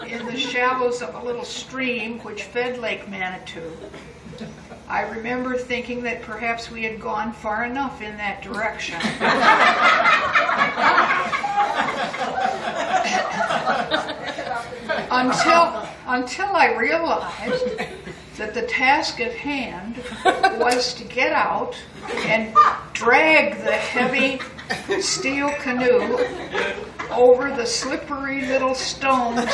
in the shallows of a little stream which fed Lake Manitou. I remember thinking that perhaps we had gone far enough in that direction. Until I realized that the task at hand was to get out and drag the heavy steel canoe over the slippery little stones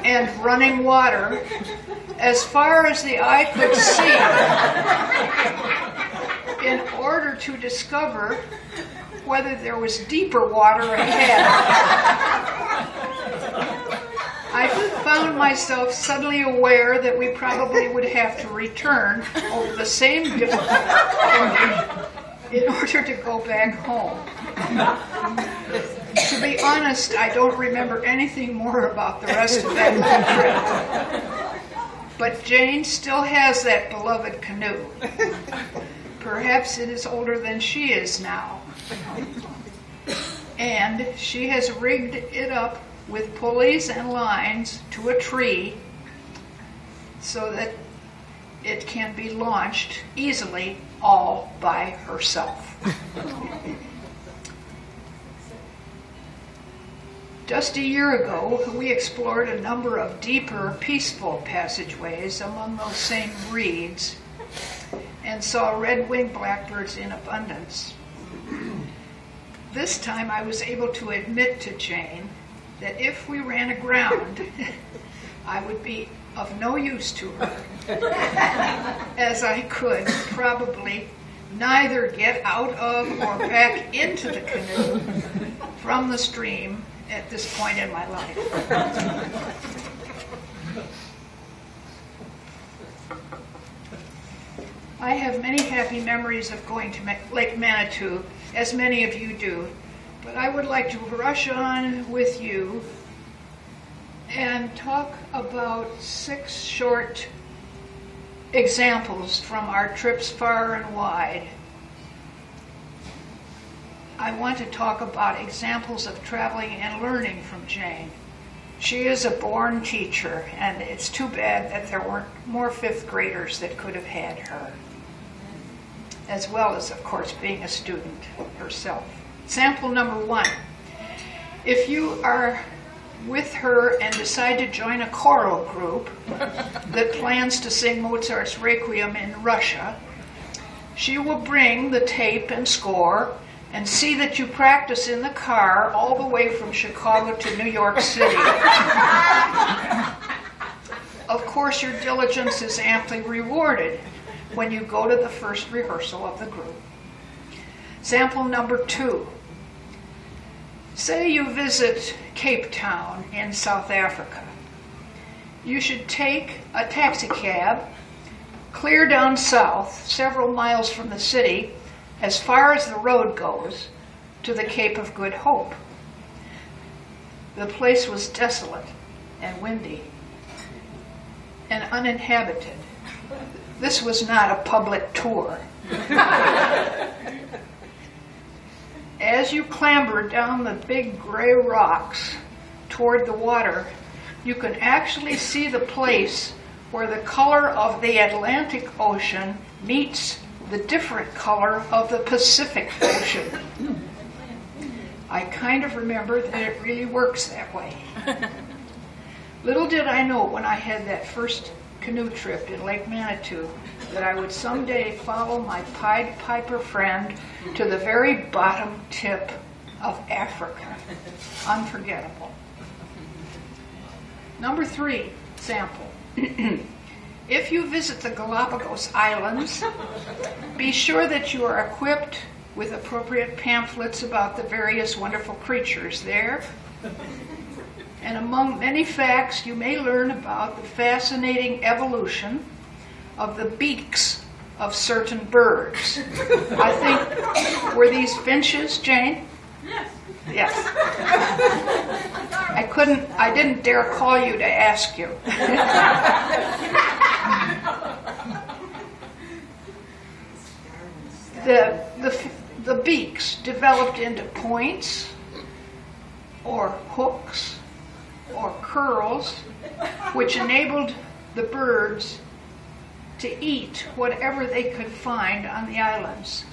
and running water as far as the eye could see in order to discover whether there was deeper water ahead. I found myself suddenly aware that we probably would have to return over the same difficulty in order to go back home. To be honest, I don't remember anything more about the rest of that trip. But Jane still has that beloved canoe. Perhaps it is older than she is now. And she has rigged it up with pulleys and lines to a tree so that it can be launched easily all by herself. Just a year ago, we explored a number of deeper, peaceful passageways among those same reeds and saw red-winged blackbirds in abundance. This time I was able to admit to Jane that if we ran aground, I would be of no use to her, as I could probably neither get out of or back into the canoe from the stream at this point in my life. I have many happy memories of going to Lake Manitou, as many of you do, but I would like to rush on with you and talk about 6 short examples from our trips far and wide. I want to talk about examples of traveling and learning from Jane. She is a born teacher, and it's too bad that there weren't more 5th graders that could have had her, as well as, of course, being a student herself. Sample number 1. If you are with her and decide to join a choral group that plans to sing Mozart's Requiem in Russia, she will bring the tape and score and see that you practice in the car all the way from Chicago to New York City. Of course, your diligence is amply rewarded when you go to the first rehearsal of the group. Sample number 2. Say you visit Cape Town in South Africa. You should take a taxi cab, clear down south, several miles from the city, as far as the road goes, to the Cape of Good Hope. The place was desolate and windy and uninhabited. This was not a public tour. As you clamber down the big gray rocks toward the water, you can actually see the place where the color of the Atlantic Ocean meets the different color of the Pacific Ocean. I kind of remember that it really works that way. Little did I know when I had that first canoe trip in Lake Manitou that I would someday follow my Pied Piper friend to the very bottom tip of Africa. Unforgettable. Number 3 sample. If you visit the Galapagos Islands, be sure that you are equipped with appropriate pamphlets about the various wonderful creatures there. And among many facts, you may learn about the fascinating evolution of the beaks of certain birds. I think, were these finches, Jane? Yes. Yes. I didn't dare call you to ask you. The beaks developed into points or hooks or curls, which enabled the birds to eat whatever they could find on the islands.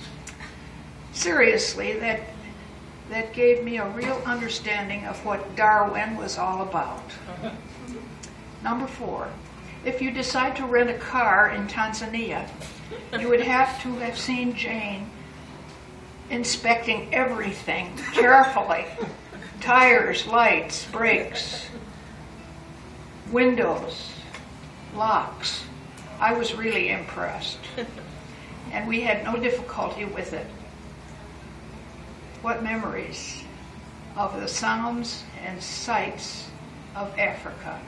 Seriously, that gave me a real understanding of what Darwin was all about. Number 4, if you decide to rent a car in Tanzania, you would have to have seen Jane inspecting everything carefully. Tires, lights, brakes, windows, locks. I was really impressed. And we had no difficulty with it. What memories of the sounds and sights of Africa.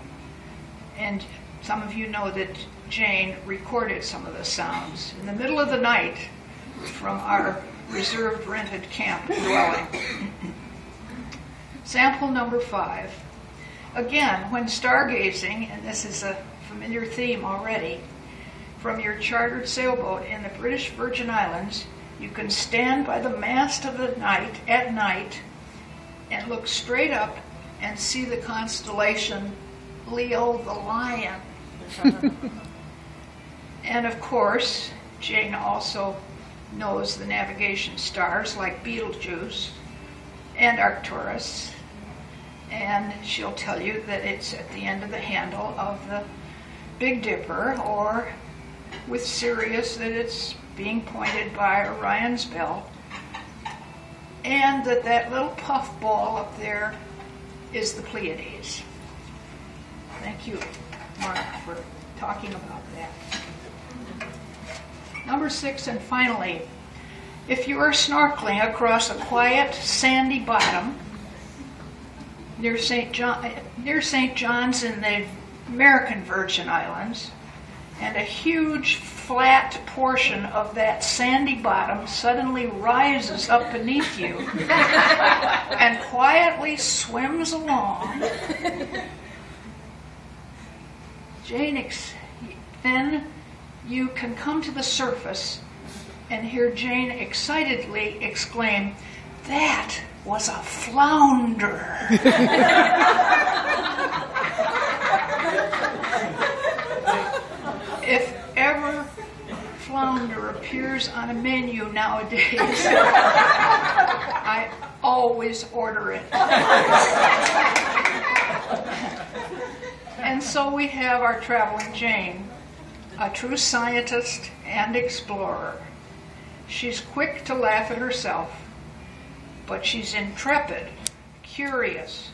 And some of you know that Jane recorded some of the sounds in the middle of the night from our reserved rented camp dwelling. Sample number 5. Again, when stargazing, and this is a familiar theme already, from your chartered sailboat in the British Virgin Islands, you can stand by the mast of the night at night and look straight up and see the constellation Leo the Lion. And of course, Jane also knows the navigation stars like Betelgeuse and Arcturus, and she'll tell you that it's at the end of the handle of the Big Dipper, or with Sirius that it's being pointed by Orion's belt, and that little puff ball up there is the Pleiades. Thank you, Mark, for talking about that. Number 6, and finally, if you are snorkeling across a quiet, sandy bottom near St. John's in the American Virgin Islands, and a huge flat portion of that sandy bottom suddenly rises up beneath you and quietly swims along, then you can come to the surface and hear Jane excitedly exclaim, "That was a flounder." If ever flounder appears on a menu nowadays, I always order it. And so we have our traveling Jane, a true scientist and explorer. She's quick to laugh at herself, but she's intrepid, curious,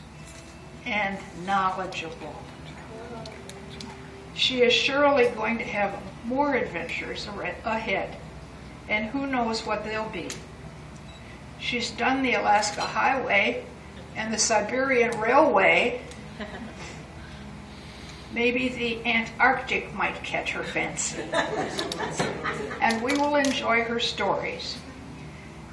and knowledgeable. She is surely going to have more adventures ahead, and who knows what they'll be. She's done the Alaska Highway and the Siberian Railway. Maybe the Antarctic might catch her fancy. And we will enjoy her stories.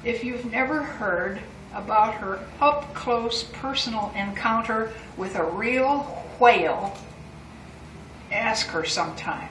If you've never heard about her up-close personal encounter with a real whale, ask her sometime.